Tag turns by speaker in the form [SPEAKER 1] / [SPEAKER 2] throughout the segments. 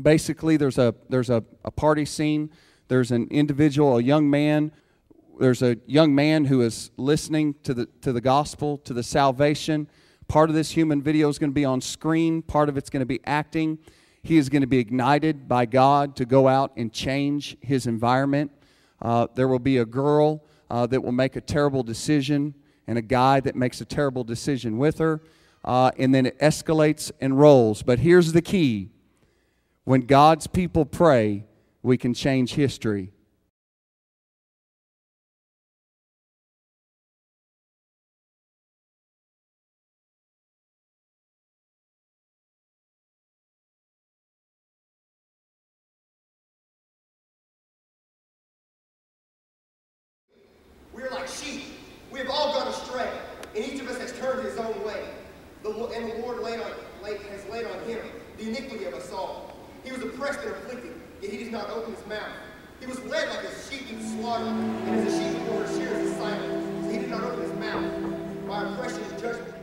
[SPEAKER 1] Basically, there's a party scene. There's an individual, a young man. There's a young man who is listening to the gospel, to the salvation. Part of this human video is going to be on screen. Part of it's going to be acting. He is going to be ignited by God to go out and change his environment. There will be a girl that will make a terrible decision, and a guy that makes a terrible decision with her. And then it escalates and rolls. But here's the key. When God's people pray, we can change history.
[SPEAKER 2] We are like sheep. We have all gone astray, and each of us has turned his own way. And the Lord has laid on him the iniquity of us all. He was oppressed and afflicted, yet he did not open his mouth. He was led like a sheep to the slaughter, and as a sheep before her shears is silent. So he did not open his mouth. By oppression and judgment.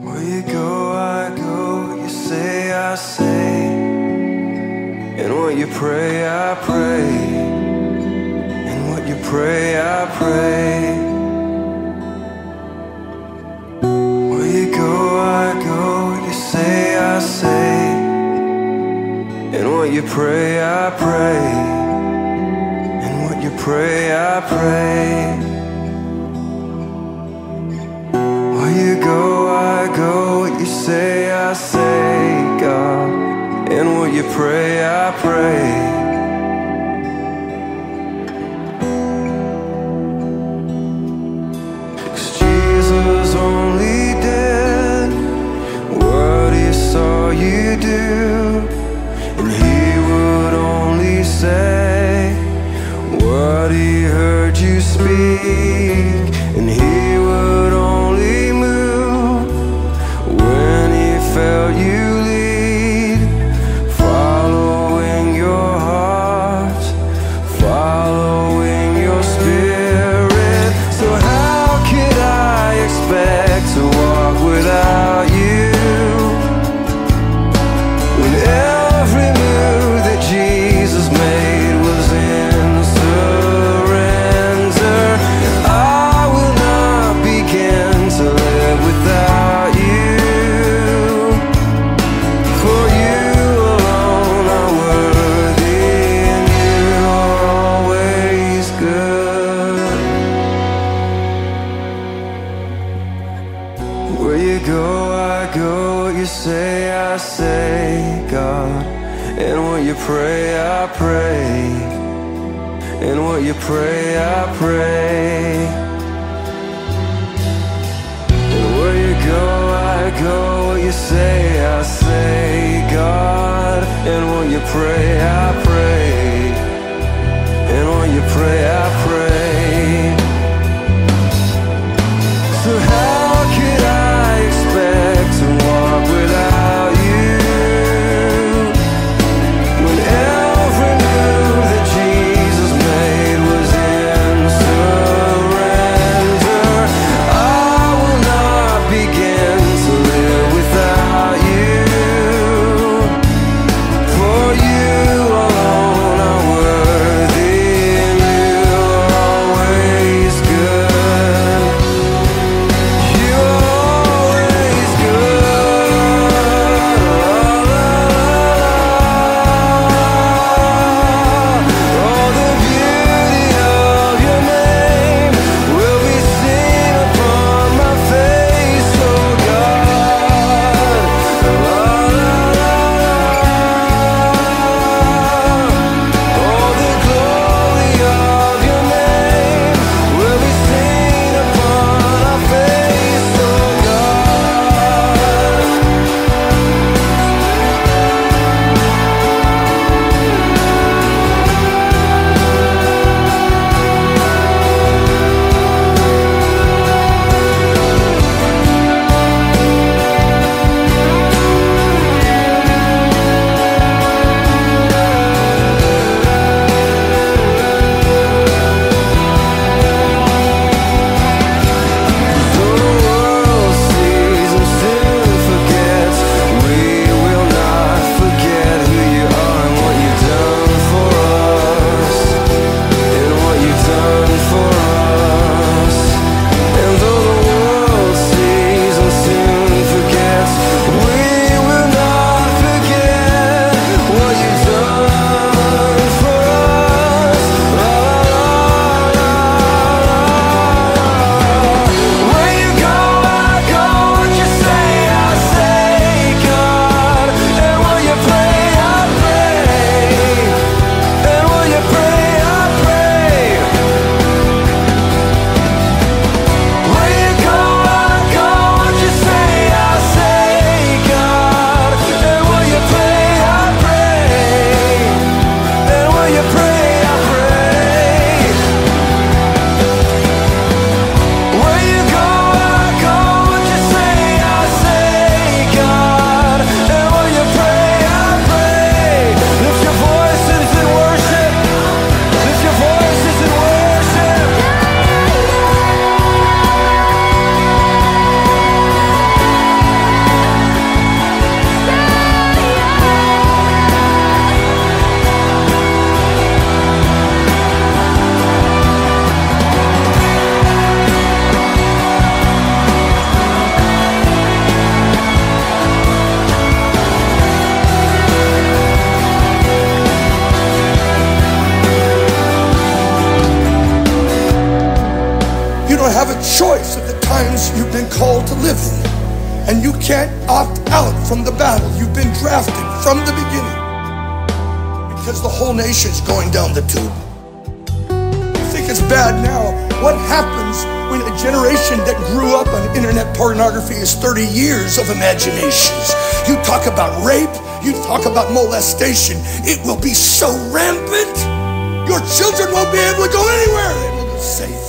[SPEAKER 3] Where you go, I go. You say, I say. And what you pray, I pray. And what you pray, I pray. Where you go, I go. You say, I say. And what you pray, I pray. And what you pray, I pray. Where you go, I go. What you say, I say, God. And what you pray, I pray. Cause Jesus only did what he saw you do, and he would only say what he heard you speak, and he would only move when he felt you lead, following your heart, following your spirit. So how could I expect to walk without you, when every move that Jesus made was in surrender? I will not begin to live without you, for you alone are worthy, and you are always good. Where you go, I go. What you say, I say, God. And what you pray, I pray. And what you pray, I pray. And where you go, I go. What you say, I say, God. And what you pray, I pray. And what you pray, I pray. So how could I expect to walk without you, when every move that Jesus made was in surrender? I will not begin to live without you, for you alone are worthy, and you
[SPEAKER 4] don't have a choice of the times you've been called to live in. And you can't opt out from the battle. You've been drafted from the beginning. Because the whole nation's going down the tube. You think it's bad now. What happens when a generation that grew up on internet pornography is 30 years of imaginations? You talk about rape, you talk about molestation. It will be so rampant. Your children won't be able to go anywhere. They will be safe.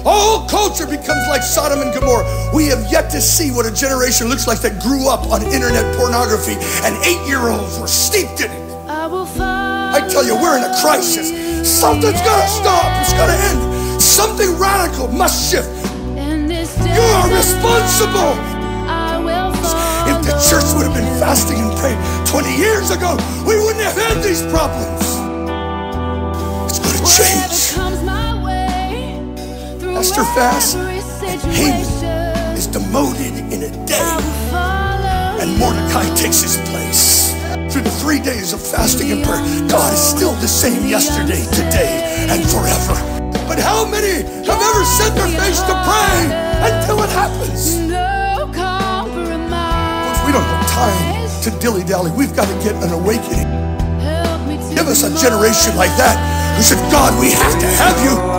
[SPEAKER 4] All culture becomes like Sodom and Gomorrah. We have yet to see what a generation looks like that grew up on internet pornography and 8-year-olds were steeped in it. I tell you, we're in a crisis. Something's gonna stop. It's gonna end. Something radical must shift. You are responsible. If the church would have been fasting and praying 20 years ago, we wouldn't have had these problems. It's gonna change. Esther fasts, and Haman is demoted in a day, and Mordecai takes his place. Through the 3 days of fasting and prayer, God is still the same yesterday, today, and forever. But how many have ever set their face to pray until it happens? Folks, we don't have time to dilly-dally. We've got to get an awakening. Give us a generation like that who said, God, we have to have you.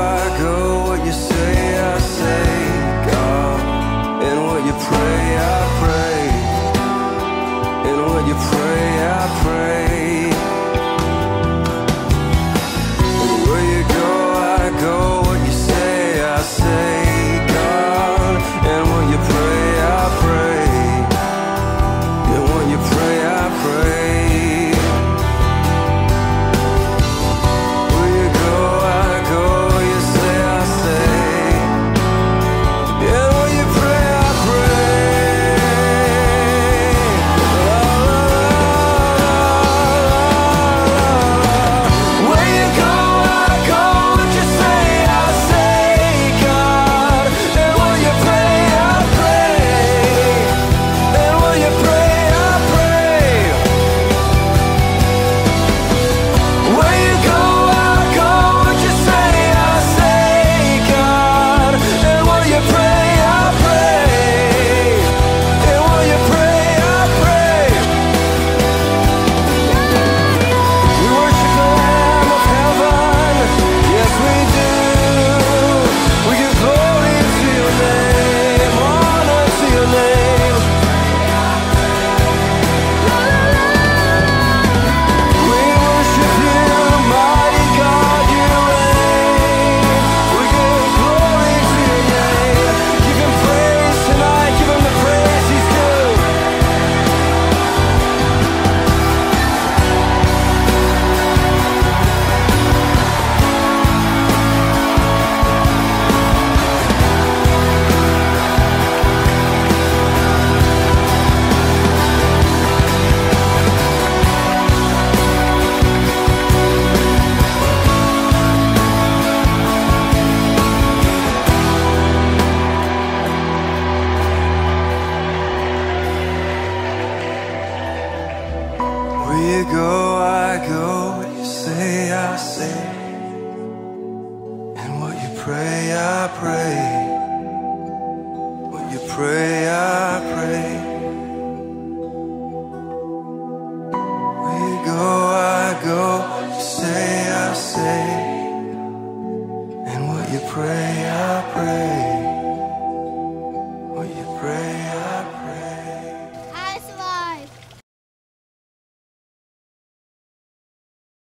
[SPEAKER 3] Pray, I pray.